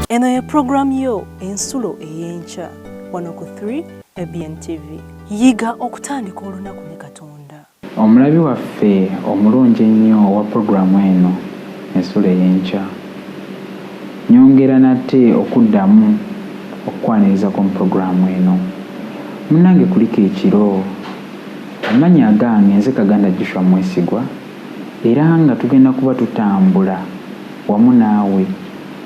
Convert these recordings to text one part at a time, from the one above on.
Eno ye program yo ensulo eyenkya wano ku 3 ABN TV. Yiga okutandika olunaku ne Katonda. Omulabi waffe omulungi ennyo wa programu eno ensulo eyenkya. Nyongera nate okuddamu okukwaniriza ku programu eno. Munnange kuliko ekiro. Amannya agange nze Kaganda Joshua Mwesigwa era nga tugenda kuba tutambula wamu naawe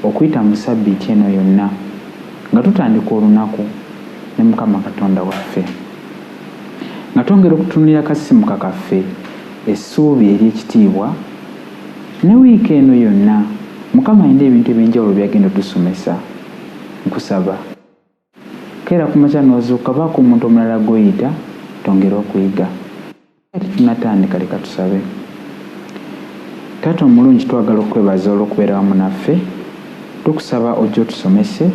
okuyita mu ssabbiiti eno yonna nga tutandika olunaku ne Mukama Katonda waffe. Nga twongera okutunulira kasimu kakaffe essuubi ery'ekitiibwa ne wiiki eno yonna Mukama alina ebintu eby'enjawulo by'agenda tusomesa. Nkusaba keera ku makya n'ozuuka baako omuntu omulala gw'oyita tongera okuyiga. Ati tunatandika leka tusabe. Taata omulungi twagala okwebaza olw'okubeera wamu naffe. Tukusaba ojjo tusomese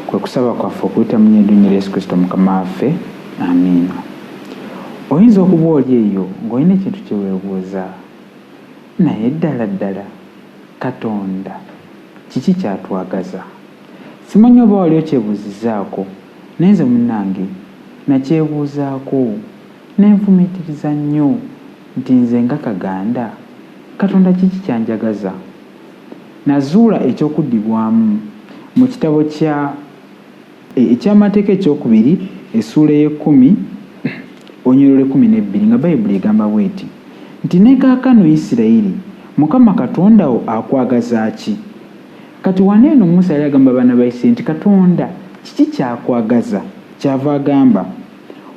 kwe kusaba kwaffe okuyita mu nnyindo lya Yesu Kristo Mukama waffe. Amiina. Oyinza okuba oli eyo ng'olina ekintu kye weebuuza naye ddala Katonda kiki kyatwagaza? Simanyi oba wali okyebuuzizaako naye nze munnange nakyebuuzaako nenfumiitiriza nnyo nti nze nga Kaganda Katonda kiki kyanjagaza. Nazuula ekyokuddibwamu mu kitabo eky'amateeka ekyokubiri essuula y'e10 onyolole 12 nga Bayibuli egamba bw'eti nti ne kaakano Isirayiri Mukama Katonda wo akwagaza ki? Kati waneeno Musa yali agamba abaana ba Isirayiri nti Katonda kiki kyakwagaza? Kyava agamba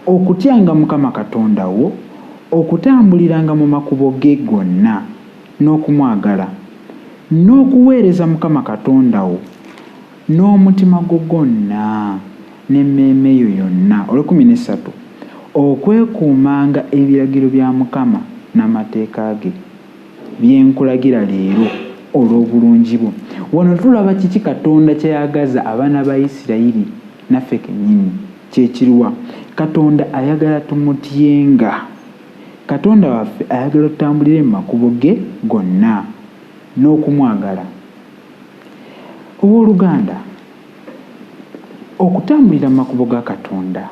okutyanga Mukama Katonda wo, okutambuliranga mu makubo ge gonna n'okumwagala, n'okuweereza Mukama Katonda wo n'omutima gwo gwonna n'emmeeme yo yonna. 13 okwekuumanga ebiragiro bya Mukama n'amateeka ge bye nkulagira leero olw'obulungi bwo. Wano tulaba kiki Katonda kyayagaza abaana ba Isirayiri naffe kennyini kyekiruwa. Katonda ayagala tumutyenga. Katonda waffe ayagala tutambulire mu makubo ge gonna n'okumwagala. Owooluganda, okutambulira mu makubo ga Katonda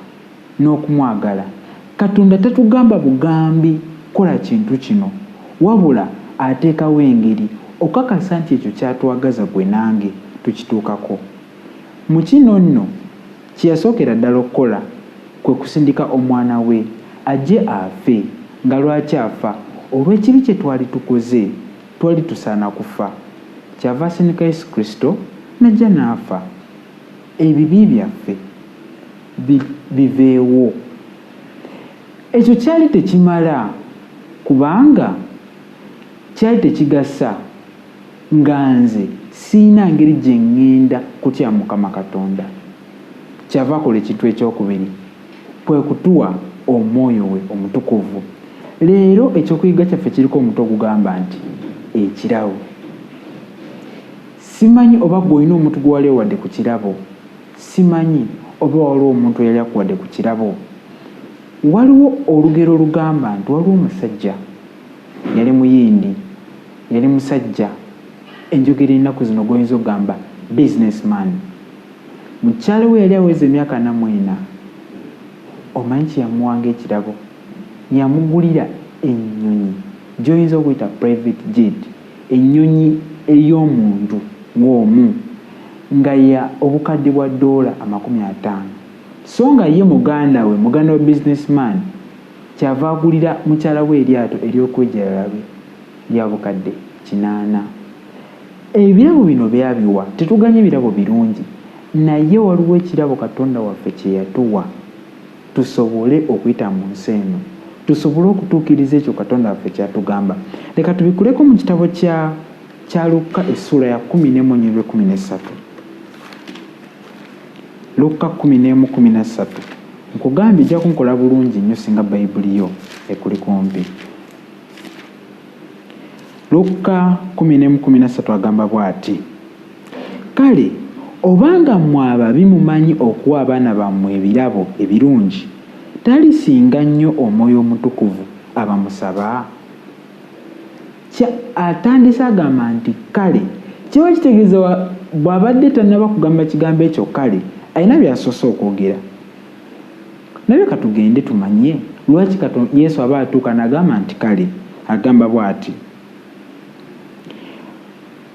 n'okumwagala, Katonda tatugamba bugambi kola kintu kino, wabula ateekawo engeri okakasa nti ekyo kyatwagaza gwe nange tukituukako. Mu kino nno kye yasookera ddala okukola kwe kusindika omwana we ajje afe. Nga lwaki afa? Olw'ekibi kye twali tukoze, twali tusaana kufa. Kyava asindika Yesu Kristo najja n'afa ebibi byaffe biveewo. Ekyo kyali tekimala kubanga kyali tekigasa nga nze siina ngeri gye ŋŋenda kutya Mukama Katonda. Kyava akola ekintu ekyokubiri kwe kutuwa omwoyo we omutukuvu. Leero ekyokuyiga kyaffe kiriko omuto ogugamba nti ekirabo. Simanyi oba gwe olina omuntu gwe wali owadde ku kirabo. Simanyi oba waliwo omuntu eyali akuwadde ku kirabo. Waliwo olugero olugamba nti waliwo omusajja yali muyindi, yali musajja enjogera ennaku zino goyinza okugamba businessman. Mukyala we yali aweza emyaka 40. Omanyi kyeyamuwanga ekirabo? Yamugulira ennyonyi gy'oyinza okuyita private jet, ennyonyi ey'omuntu ng'omu nga ya obukadde bwa $50. So nga ye muganda wa businessman kyava agulira mukyala we eryato ery'okwejalala lya bukadde 80. Ebirabo bino byabiwa, tetuganye birabo birungi, naye waliwo ekirabo Katonda waffe kye yatuwa tusobole okuyita mu nsi eno, tusobole okutuukiriza ekyo Katonda waffe kyatugamba. Leka tubikuleko mu kitabo kya Luka essuula ya 11:13. Luka 11:13. Nkugambye ejja kunkola bulungi nnyo singa Bayibuli yo ekuli kumpi. Luka 11:13 agamba bw'ati, kale obanga mmwe ababi mumanyi okuwa abaana bammwe ebirabo ebirungi, talisinga nnyo Omwoyo Omutukuvu abamusaba? Atandise agamba nti kale kiba kitegeeza bw'abadde tannaba kugamba kigambo ekyo kale alina byasoose okwogera. Nabyo katugende tumanye lwaki Yesu aba atuuka n'agamba nti kale, agamba bw'ati.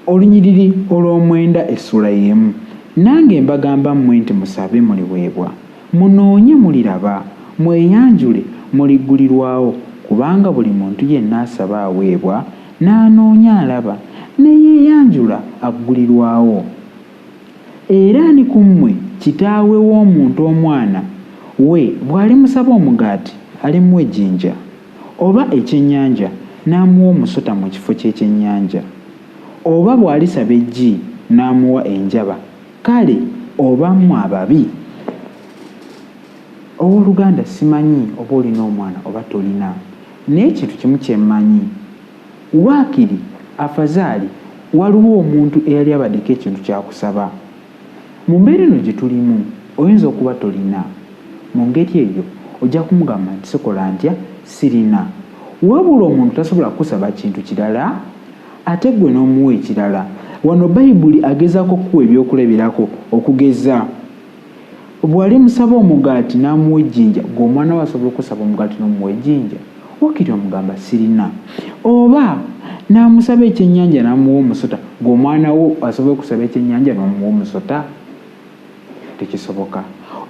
Olunyiriri olw'omwenda essula y'emu. Nange mbagamba mmwe nti musabe muliweebwa, munoonye muliraba, mweyanjule muliggulirwawo, kubanga buli muntu yenna asaba aweebwa, n'anoonya alaba, ne yeeyanjula aggulirwawo. Era ni ku mmwe kitaawe w'omuntu omwana we bw'alimusaba omugaati alimuwa ejjinja, oba ekyennyanja n'amuwa omusota mu kifo ky'ekyennyanja, oba bw'alisaba eggi n'amuwa enjaba. Kale oba mmwe ababi. Owooluganda simanyi oba olina omwana oba tolina, naye ekintu kimu kyemmanyi, waakiri afazaali waliwo omuntu eyali abaddeko ekintu kyakusaba. Mu mbeera eno gye tulimu oyinza okuba tolina, mu ngeri eyo ojja kumugamba nti sikola ntya, sirina. Wabula omuntu tasobola kusaba kintu kirala ate gwe n'omuwa ekirala. Wano Bayibuli agezaako okuwa ebyokulabirako, okugeza bw'ali musaba omugaati n'amuwa ejjinja, ng'omwana we asobola okusaba omugaati n'omuwa ejjinja, wakiri omugamba sirina. Oba n'amusaba ekyennyanja n'amuwa omusota, ng'omwana wo asobola okusaba ekyennyanja n'omuwa omusota, tekisoboka.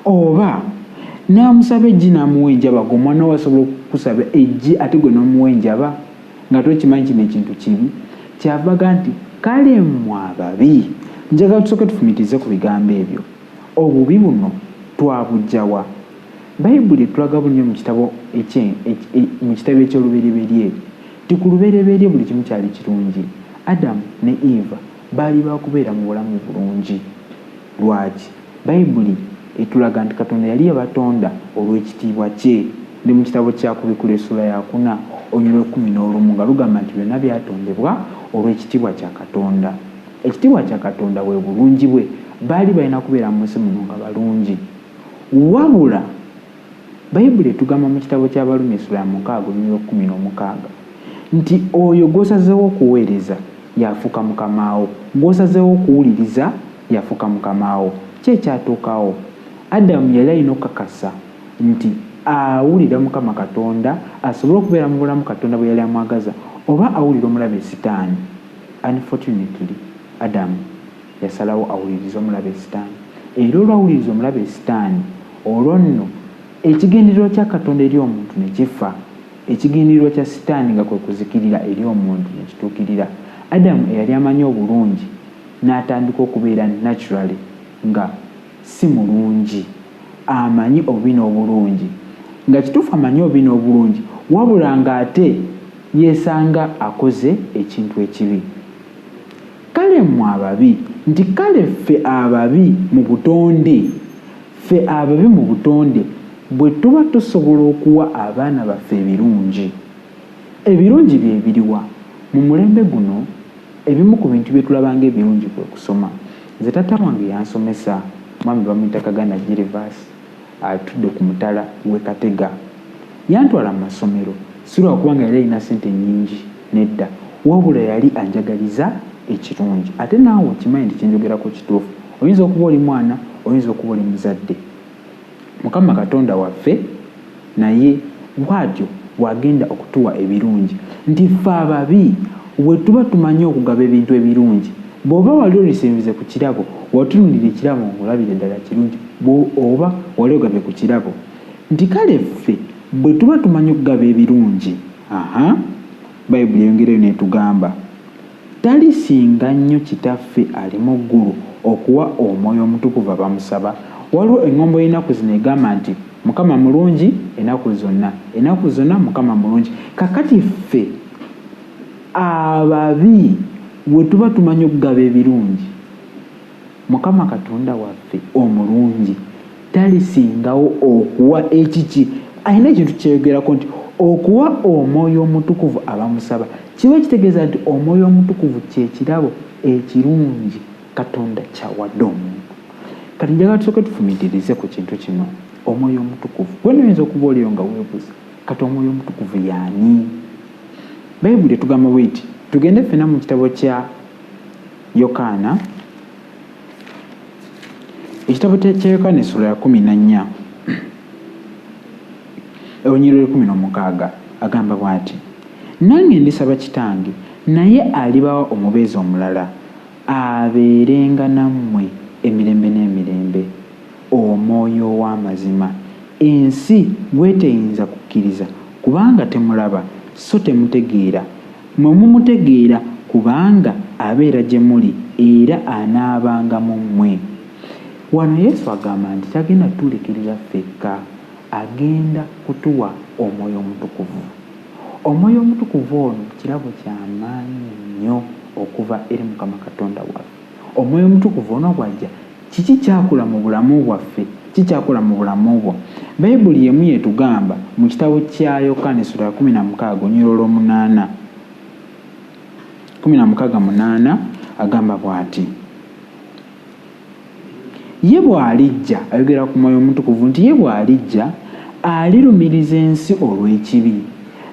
Oba n'amusaba eggi n'amuwa enjaba, ng'omwana we asobola okusaba eggi ate gwe n'omuwa enjaba, nga tokimanyi kino ekintu kibi. Kyavaga nti kale mmwe ababi. Njagala tusooke tufumitize ku bigambo ebyo. Obubi buno twabujjawa? Bayibuli etulaga bunnyo mu kitabo eky'olubereberye ti ku lubereberye buli kimu kyali kirungi. Adamu ne Eva baali bakubeera mu bulamu bulungi. Lwaki? Bayibuli etulaga nti Katonda yali yabatonda olw'ekitiibwa kye. Ndi mu kitabo kya Kubikula essula ya 4 olunyiriri 11 nga lugamba nti byonna byatondebwa olw'ekitiibwa kya Katonda. Ekitiibwa kya Katonda bwe bulungi bwe, baali balina kubeera mu nsi muno nga balungi. Wabula Bayibuli etugamba mu kitabo ky'Abalumi essula ya 6 olunyiriri 16 nti oyo gw'osazeewo okuweereza yafuuka mukamaawo, gw'osazeewo okuwuliriza yafuuka mukamaawo. Ki ekyatuukawo? Adamu yali alina okukakasa nti awulira Mukama Katonda asobole okubeera mu bulamu Katonda bwe yali amwagaza, oba awulira omulabe Sitaani. Unfortunately Adamu yasalawo awuliriza omulabe Sitaani. Era olwawuliriza omulabe Sitaani, olwo nno ekigendererwa kya Katonda eri omuntu ne kifa, ekigendererwa kya Sitaani nga kwe kuzikirira eri omuntu ne kituukirira. Adamu eyali amanyi obulungi n'atandika okubeera naturally nga si mulungi, amanyi obubi n'obulungi. Nga kituufu amanyi obubi n'obulungi, wabula ng'ate yeesanga akoze ekintu ekibi. Kale mmwe ababi, nti kale ffe ababi mu butonde, ffe ababi mu butonde bwe tuba tusobola okuwa abaana baffe ebirungi. Ebirungi bye biriwa? Mu mulembe guno ebimu ku bintu bye tulabanga ebirungi kwe kusoma. Nze taata wange yansomesa, mwami bamuyita Kaganda Gervas, atudde ku mutala w'e Katega. Yantwala mu masomero, si lwa kubanga yali alina ssente nnyingi, nedda, wabula yali anjagaliza ekirungi. Ate naawe okimanyi nti kyenjogerako kituufu. Oyinza okuba oli mwana, oyinza okuba oli muzadde. Mukama Katonda waffe naye bw'atyo bw'agenda okutuwa ebirungi. Nti ffe ababi bwe tuba tumanyi okugaba ebintu ebirungi, bw'oba wali olisembize ku kirabo, watunulira ekirabo ng'olabira ddala kirungi, oba wali ogabye ku kirabo, nti kale ffe bwe tuba tumanyi okugaba ebirungi, Bayibuli eyongerayo n'etugamba, talisinga nnyo kitaffe ali mu ggulu okuwa omwoyo omutukuvu abamusaba. Waliwo eŋŋombo y'ennaku zino egamba nti Mukama mulungi ennaku zonna Mukama mulungi. Kakati ffe ababi bwe tuba tumanyi okugaba ebirungi, Mukama Katonda waffe omulungi talisingawo okuwa ekiki. Alina ekintu kyeyogerako nti okuwa omwoyo omutukuvu abamusaba. Kiba kitegeeza nti omwoyo omutukuvu kye kirabo ekirungi Katonda kyawadde omuntu. Kati njagala tusooke tufumitirize ku kintu kino, omwoyo omutukuvu. Gwena oyinza okuba oliyo nga weebuuza, kati omwoyo omutukuvu y'ani? Bayibuli etugamba bw'eti, tugende ffenna mu kitabo kya Yokaana ekitabo kya Yokaana essula ya 14 olunyiriro 16 agamba bw'ati, nange ndisaba Kitange naye alibawa omubeezi omulala abeerenga nammwe emirembe n'emirembe, Omwoyo ow'amazima ensi gwe teyinza kukkiriza kubanga temulaba so temutegeera, mwe mumutegeera kubanga abeera gye muli era anaabanga mu mmwe. Wano Yesu agamba nti tagenda tulekirira ffekka, agenda kutuwa Omwoyo Omutukuvu. Omwoyo Omutukuvu ono kirabo ky'amaanyi nnyo okuva eri Mukama Katonda waffe. Omwoyo Omutukuvu ono bw'ajja, kiki kyakula mu bulamu bwaffe? Kikyakola mu bulamu bwo? Bayibuli yemu yetugamba mu kitabo kya Yokaana essula ya 16 olunyiriro 8 agamba bw'ati, ye bw'alijja, ayogera ku Mwoyo Omutukuvu nti ye bw'alijja alirumiriza ensi olw'ekibi.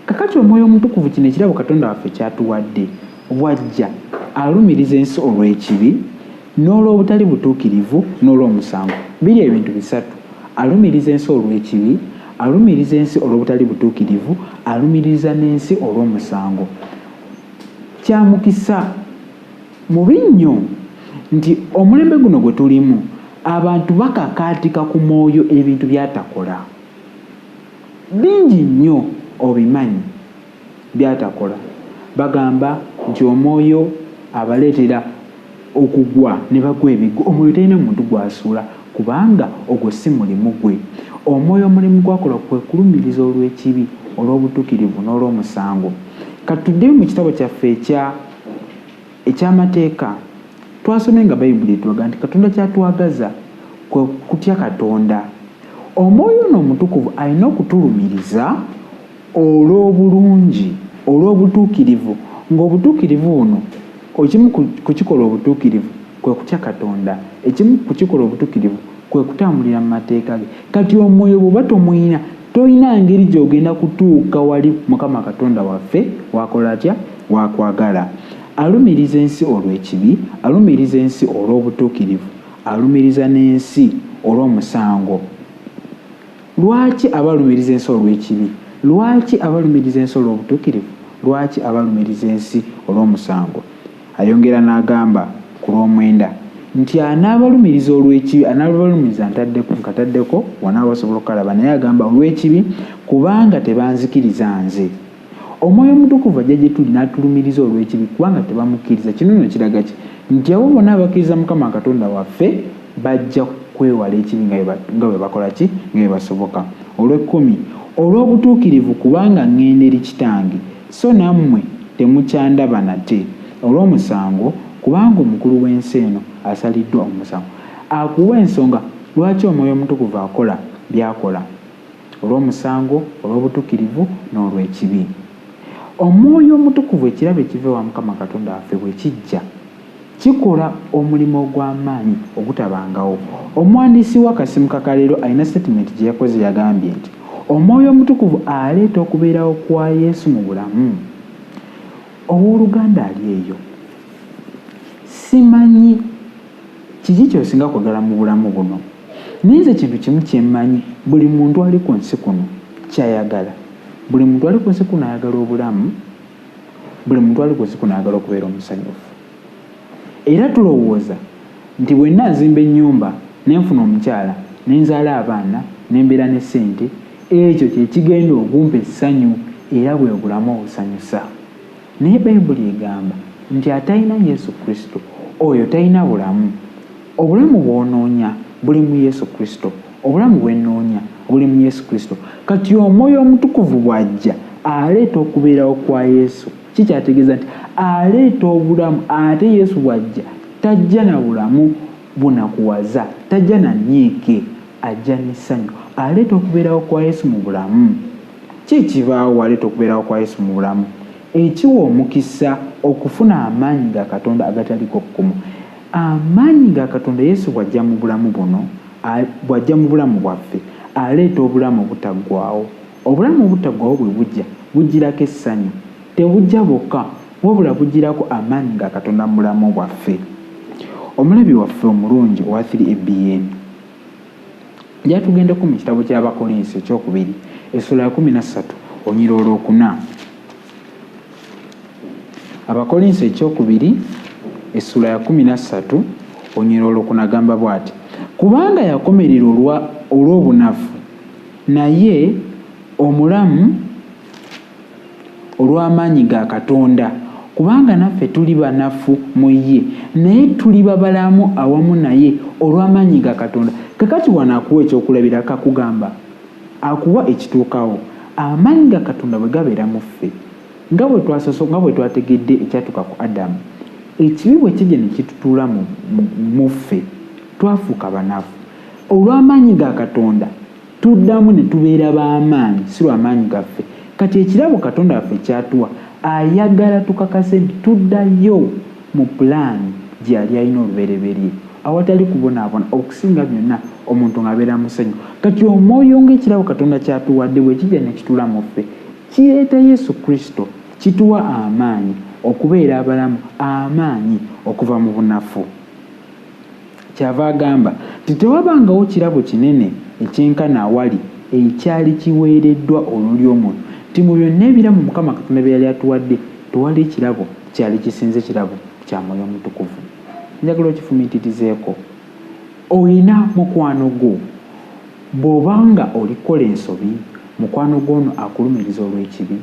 Kakati Omwoyo Omutukuvu kino ekirabo Katonda waffe kyatuwadde, bw'ajja alumiriza ensi olw'ekibi n'olw'obutali butuukirivu n'olw'omusango. Biri ebintu bisatu: alumiriza ensi olw'ekibi, alumiriza ensi olw'obutali butuukirivu, alumiriza n'ensi olw'omusango. Kya mukisa mubi nnyo nti omulembe guno gwe tulimu abantu bakakaatika ku Mwoyo ebintu by'atakola. Bingi nnyo obimanyi by'atakola. Bagamba nti Omwoyo abaleetera okugwa ne bagwa ebigwo. Omwoyo talina muntu gw'asuula kubanga ogwo si mulimu gwe. Omwoyo omulimu gwakola kwe kulumiriza olw'ekibi, olw'obutuukirivu n'olw'omusango. Katuddeyo mu kitabo kyaffe eky'amateeka twasomye nga Bayibuli etulaga nti Katonda kyatwagaza kwe kutya Katonda. Omwoyo ono omutukuvu alina okutulumiriza olw'obulungi, olw'obutuukirivu, ng'obutuukirivu buno ekimu kukikola obutuukirivu kwe kutya Katonda, ekimu kukikola obutuukirivu kwe kutambulira mu mateeka ge. Kati omwoyo bw'oba tomuyina, toyina ngeri gy'ogenda kutuuka wali Mukama Katonda waffe wakola atya, wakwagala. Alumiriza ensi olw'ekibi, alumiriza ensi olw'obutuukirivu, alumiriza n'ensi olw'omusango. Lwaki abalumiriza ensi olw'ekibi? Lwaki abalumiriza ensi olw'obutuukirivu? Lwaki abalumiriza ensi olw'omusango? Ayongera n'agamba ku lw'omwenda nti anaabalumiriza olw'ekibi, anaabalumiriza nkataddeko wanaaba basobola okukalaba, naye agamba olw'ekibi kubanga tebanzikiriza nze. Omwoyo Omutukuvu ajja gye tuli n'atulumiriza olw'ekibi kubanga tebamukkiriza. Kino nno kiraga ki? Nti abo bonna abakkiriza Mukama Katonda waffe bajja kwewala ekibi nga bwe bakola ki? Nga bwe basoboka. Olw'ekkumi, olw'obutuukirivu kubanga ŋŋenda eri Kitange so nammwe temukyandaba nate. Olw'omusango kubanga omukulu w'ensi eno asaliddwa omusango. Akuwa ensonga lwaki Omwoyo Omutukuvu akola by'akola: olw'omusango, olw'obutuukirivu n'olw'ekibi. Omwoyo Omutukuvu ekirabo ekiva ewa Mukama Katonda waffe bwe kijja kikola omulimu ogw'amaanyi ogutabangawo. Omuwandiisi w'akasimu kakaleero alina statement gye yakoze, yagambye nti Omwoyo Omutukuvu aleeta okubeerawo kwa Yesu mu bulamu. Owooluganda ali eyo, simanyi kiki ky'osinga kwagala mu bulamu buno, naye nze kintu kimu kye mmanyi: buli muntu ali ku nsi kuno kyayagala. Buli muntu ali ku nsi kuno ayagala obulamu, buli muntu ali ku nsi kuno ayagala okubeera omusanyufu. Era tulowooza nti bwe nnaazimba ennyumba ne nfuna omukyala ne nzaala abaana ne mbeera ne ssente, ekyo kye kigenda okumpa essanyu era bwe bulamu obusanyusa. Naye Bayibuli egamba nti atalina Yesu Kristo oyo talina bulamu. Obulamu bw'onoonya buli mu Yesu Kristo, obulamu bw'ennoonya buli mu Yesu Kristo. Kati Omwoyo Omutukuvu bw'ajja aleeta okubeerawo kwa Yesu, kikyategeeza nti aleeta obulamu. Ate Yesu bw'ajja tajja na bulamu bunakuwaza, tajja na nyiike, ajja n'essanyu. Aleeta okubeerawo kwa Yesu mu bulamu. Kikibaawo aleeta okubeerawo kwa Yesu mu bulamu? Ekiwa omukisa okufuna amaanyi ga Katonda agataliko kkumu. Amaanyi ga Katonda Yesu bw'ajja mu bulamu buno, bw'ajja mu bulamu bwaffe aleeta obulamu obutaggwaawo. Obulamu obutaggwaawo bwe bujja bujjirako essanyu, tebujja bwokka wabula bujjirako amaanyi ga Katonda mu bulamu bwaffe. omulabi waffe omulungi owa 3ABN jatugendeko mu kitabo ky'Abakolinso ekyokubiri essula ya 13 onyiro olwokuna. Abakolinso ekyokubiri essula ya 13 onyiro olwokuna gamba bw'ati: kubanga yakomerera olw'obunafu naye omulamu olw'amaanyi ga Katonda, kubanga naffe tuli banafu mu ye naye tuli babalamu awamu naye olw'amaanyi ga Katonda. Kakati wano akuwa ekyokulabira kakugamba, akuwa ekituukawo amaanyi ga Katonda bwe gabeera mu ffe nga bwe twategedde ekyatuuka ku Adamu. Ekibi bwe kijja ne kitutuula mu ffe twafuuka banafu. Olw'amaanyi ga Katonda tuddamu ne tubeera b'amaanyi, si lw'amaanyi gaffe. Kati ekirabo Katonda waffe kyatuwa ayagala tukakase nti tuddayo mu pulaani gye yali alina olubereberye awatali kubonaabona, okusinga byonna omuntu ng'abeera musenyu. Kati omwoyo ng'ekirabo Katonda kyatuwadde bwe kijja ne kitula mu ffe kireeta Yesu Kristo, kituwa amaanyi okubeera abalamu, amaanyi okuva mu bunafu. Kyava agamba nti tewabangawo kirabo kinene ekyenkana awali ekyali kiweereddwa olulyo omuntu, nti mu byonna ebiramu Mukama Katonda bye yali atuwadde tewali ekirabo kyali kisinze kirabo kya Mwoyo Mutukuvu. Njagala okifumiitirizeeko, olina mukwano gwo bw'obanga olikola ensobi, mukwano gw'ono akulumiriza olw'ekibi.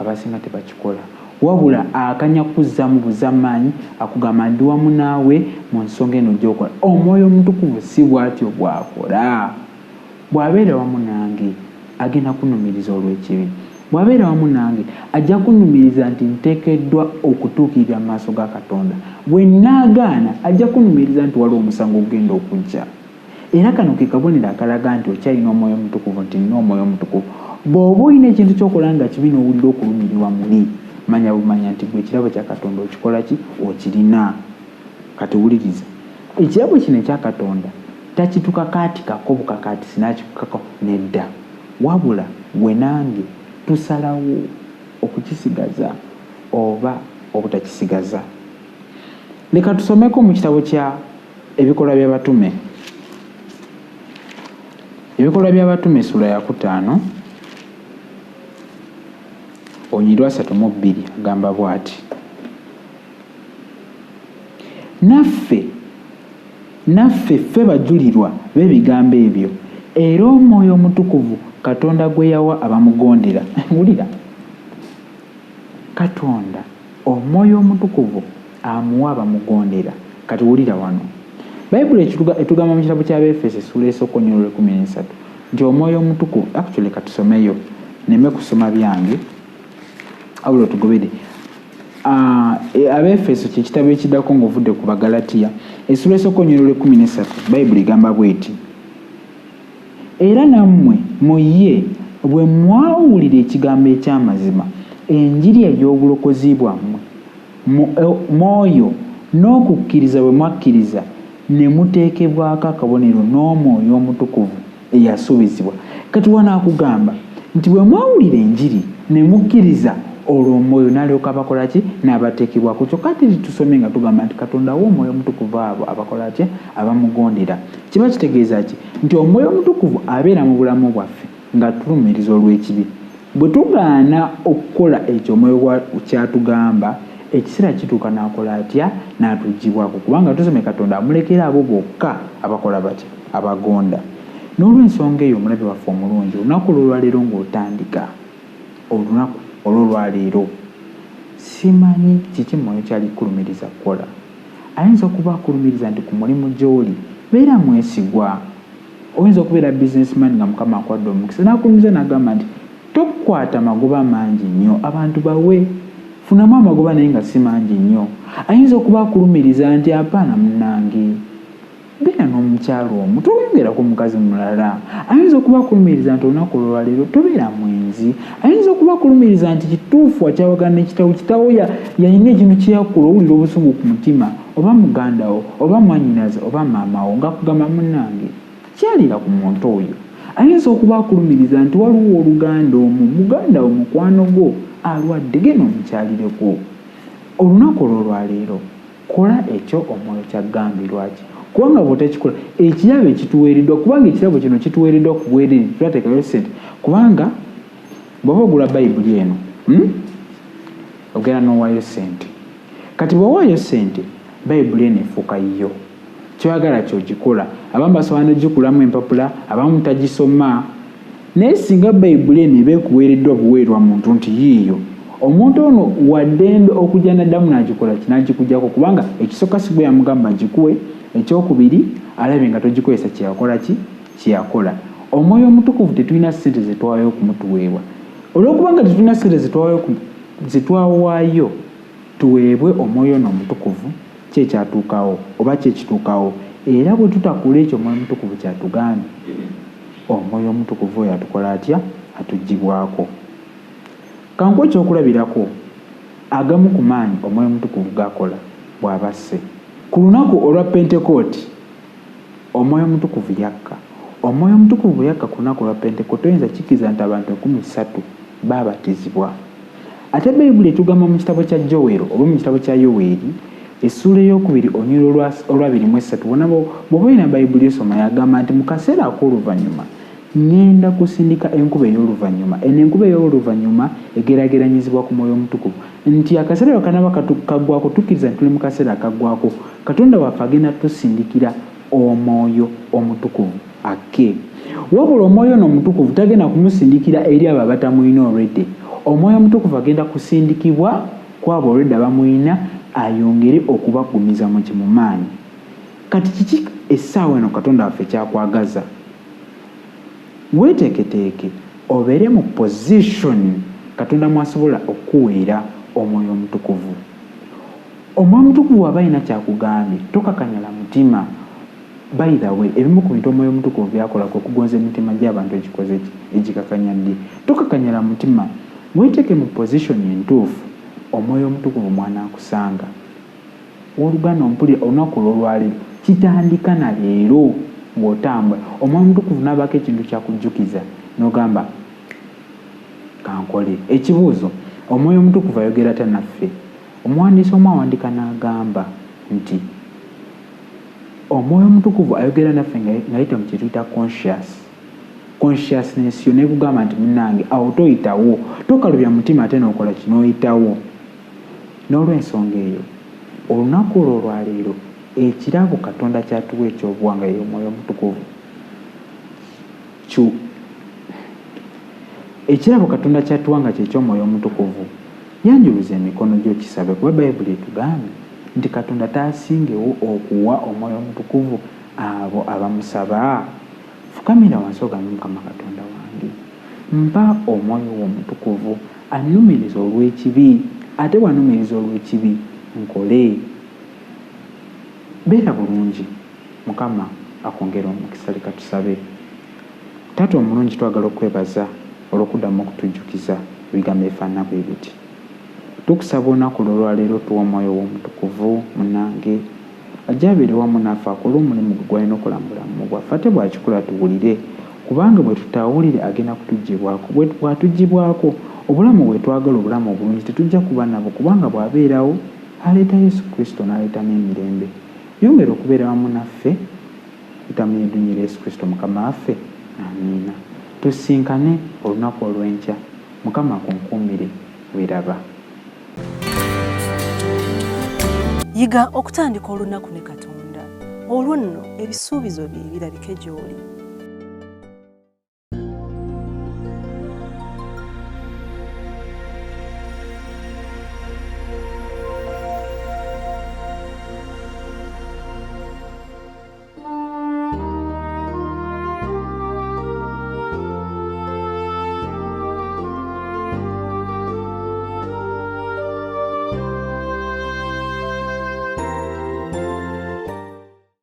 Abasinga tebakikola, wabula akanya kuzza mu buzamaanyi akugamba ndi wamu naawe mu nsonga eno gy'okola. Omwoyo Omutukuvu si bw'atyo bw'akola. Bw'abeera wamu nange agenda kunumiriza olw'ekibi. Bw'abeera wamu nange ajja kunumiriza nti nteekeddwa okutuukirira mu maaso ga Katonda. Bwe nnaagaana ajja kunumiriza nti waliwo omusango ogenda okujja. Era kano ke kabonero akalaga nti okyalina Omwoyo Omutukuvu, nti nina Omwoyo Omutukuvu. Bw'oba olina ekintu ky'okola nga kibi n'owulira okulumirirwa muli, manya bumanya nti gwe ekirabo kya Katonda okikola ki? Okirina. Kati wuliriza, ekirabo kino ekya Katonda takitukakaatikako bukakaati sinakikukako nedda, wabula gwe nange tusalawo okukisigaza oba obutakisigaza. Leka tusomeko mu kitabo kya Ebikolwa by'Abatume. Ebikolwa by'Abatume essula ya 5 onyirwa 32 agamba bw'ati: naffe ffe bajulirwa b'ebigambo ebyo, era Omwoyo Omutukuvu Katonda gwe yawa abamugondera. Wulira, Katonda Omwoyo Omutukuvu amuwa abamugondera. Kati wulira wano, Bayibuli etugamba mu kitabo ky'Abefeso essula esooka onyirwa 13 nti Omwoyo Omutukuvu, actually katusomeyo neme kusoma byange awulo tugobere. Abefeso kye kitabo ekiddako ng'ovudde ku Bagalatiya essula esooka onyirwa 13, Bayibuli egamba bw'eti: era nammwe mu ye bwe mwawulira ekigambo eky'amazima, enjiri ey'obulokozi bwammwe, mwoyo n'okukkiriza bwe mwakkiriza, ne muteekebwako akabonero n'Omwoyo Omutukuvu eyasuubizibwa. Kati wano akugamba nti bwe mwawulira enjiri ne mukkiriza, olwo Omwoyo n'alyoka abakola ki? N'abateekebwako. Kyokka tiri tusome nga tugamba nti Katonda awa Omwoyo Omutukuvu abo abakola ki? Abamugondera. Kiba kitegeeza ki? Nti Omwoyo Omutukuvu abeera mu bulamu bwaffe nga tulumiriza olw'ekibi. Bwe tugaana okukola ekyo Omwoyo kyatugamba, ekiseera kituuka n'akola atya? N'atuggyibwako, kubanga tusome Katonda amulekera abo bokka abakola batya? Abagonda. N'olw'ensonga eyo omulabi waffe omulungi, olunaku olwaleero ng'otandika olunaku olwaleero, simanyi kiki Mwoyo kyali kulumiriza kukola. Ayinza okuba akulumiriza nti ku mulimu gy'oli beera mwesigwa. Oyinza okubeera businessman nga Mukama akwadde omukisa, n'akulumiriza n'agamba nti tokwata magoba mangi nnyo, abantu bawe, funamu amagoba naye nga si mangi nnyo. Ayinza okuba akulumiriza nti apaana munnange, beera n'omukyalo omu, tolengerako mukazi mulala. Ayinza okuba akulumiriza nti olunaku olwaleero tobeera mwenzi. Ayinza okuba akulumiriza nti kituufu akyawagana n'ekitawo, kitawo yalina ekintu kyeyakola, owulira obusungu ku mutima, oba mugandawo oba mwannyinaze oba maamawo, ng'akugamba munnange kyalira ku muntu oyo. Ayinza okuba akulumiriza nti waliwo oluganda omu, muganda wo mukwano gwo alwadde, genda omukyalireko. Olunaku olwaleero kola ekyo omwoyo kyagambirwa ki kubanga bw'otakikola ekirabo ekituweereddwa kubanga ekirabo kino kituweereddwa ku bwerere twateekayo ssente kubanga bw'oba ogula bayibuli eno ogenda n'owaayo ssente kati bw'owaayo ssente bayibuli eno efuuka yo kyoyagala kyogikola abamu basobola n'ogikulamu empapula abamu tagisoma naye singa bayibuli eno eba ekuweereddwa buweerwa muntu nti yiiyo omuntu ono waddembe okujja naddamu n'agikola kinagikugjako kubanga ekisooka si gwe yamugamba agikuwe ekyokubiri alabye nga togikozesa kyeyakola omwoyo omutukuvu tetulina ssente zetwawaayo okumutuweebwa olw'okubanga tetulina ssente zetwawaayo tuweebwe omwoyo ono omutukuvu kyekyatuukawo oba kyekituukawo era bwe tutakula ekyo omwoyo omutukuvu kyatugambye omwoyo omutukuvu oyo atukola atya atugibwako kankuwa ekyokulabirako agamu ku maanyi omwoyo omutukuvu gakola bw'abasse ku lunaku olwa pentekooti omwoyo omutukuvu yakka omwoyo omutukuvu bwe yakka ku lunaku olwa pentekooti oyinza kikiriza nti abantu 13 baabatizibwa ate bayibuli etugamba mu kitabo kya jowero oba mu kitabo kya yoweeri essuula ey'okubiri onyiro olwa 23 bw'oba olina bayibuli esoma yagamba nti mu kaseera ak'oluvannyuma ngenda kusindika enkuba ey'oluvannyuma eno enkuba ey'oluvannyuma egeraageranyizibwa ku mwoyo omutukuvu nti akaseera kanaba kaggwako tukkiriza nti tuli mu kaseera akaggwako katonda waffe agenda tusindikira omwoyo omutukuvu ake wabula omwoyo ono omutukuvu tagenda kumusindikira eri abo abatamulina olwedde omwoyo omutukuvu agenda kusindikibwa kwabo olwedde abamulina ayongere okubagumiza mu kimumaanyi kati kiki essaawa eno katonda waffe kyakwagaza weeteeketeeke obeere mu position katonda mwasobola okuweera omwoyo omutukuvu omwoyo omutukuvu aba alina kyakugambye tokakanyala mutima by the way ebimu ku bintu omwoyo omutukuvu byakolako okugonza emitima gy'abantu egikoze egikakanyadde tokakanyala mutima weeteeke mu position entuufu omwoyo omutukuvu mwanaakusanga oluganda ompulira olunaku olwolwaleero kitandika na leero ng'otambula omwoyo omutukuvu n'abaako ekintu kyakujjukiza n'ogamba kankole ekibuuzo omwoyo omutukuvu ayogera ata naffe omuwandiisi omu awandika n'agamba nti omwoyo omutukuvu ayogera naffe ng'ayita mu kyetuyita consciousness yo nekugamba nti munnange awo toyitawo tokalubya mutima ate n'okola kinooyitawo n'olw'ensonga eyo olunaku olwo olwaleero ekirabo katonda kyatuwa ekyobuwanga ye omwoyo omutukuvu ekirabo katonda kyatuwanga kyekyomwoyo omutukuvu yanjuluza emikono gyo kisabe kuba bayibuli etugambye nti katonda taasingewo okuwa omwoyo omutukuvu abo abamusaba fukamira wansi ogambe mukama katonda wange mpa omwoyo wo omutukuvu annumiriza olw'ekibi ate bw'annumiriza olw'ekibi nkole beera bulungi mukama akwongera omukisa leka tusabe taata omulungi twagala okwebaza olw'okuddamu okutujjukiza ebigambo ebifaanana bwe biti tukusaba olunaku olwaleero tuwa omwoyo w'omutukuvu munange ajabeere wamu naffe akole omulimu gwe gwalina okulambula mu bwaffe ate bw'akikola tuwulire kubanga bwe tutaawulire agenda kutuggyibwako bw'atuggyibwako obulamu bwe twagala obulamu obulungi tetujja kuba nabo kubanga bw'abeerawo aleeta yesu kristo n'aleeta n'emirembe yongera okubeera wamu naffe tutamu eddunyira yesu kristo mukama waffe amiina tusinkane olunaku olw'enkya mukama akunkuumire wiraba yiga okutandika olunaku ne katonda olwo nno ebisuubizo bye birabike gy'oli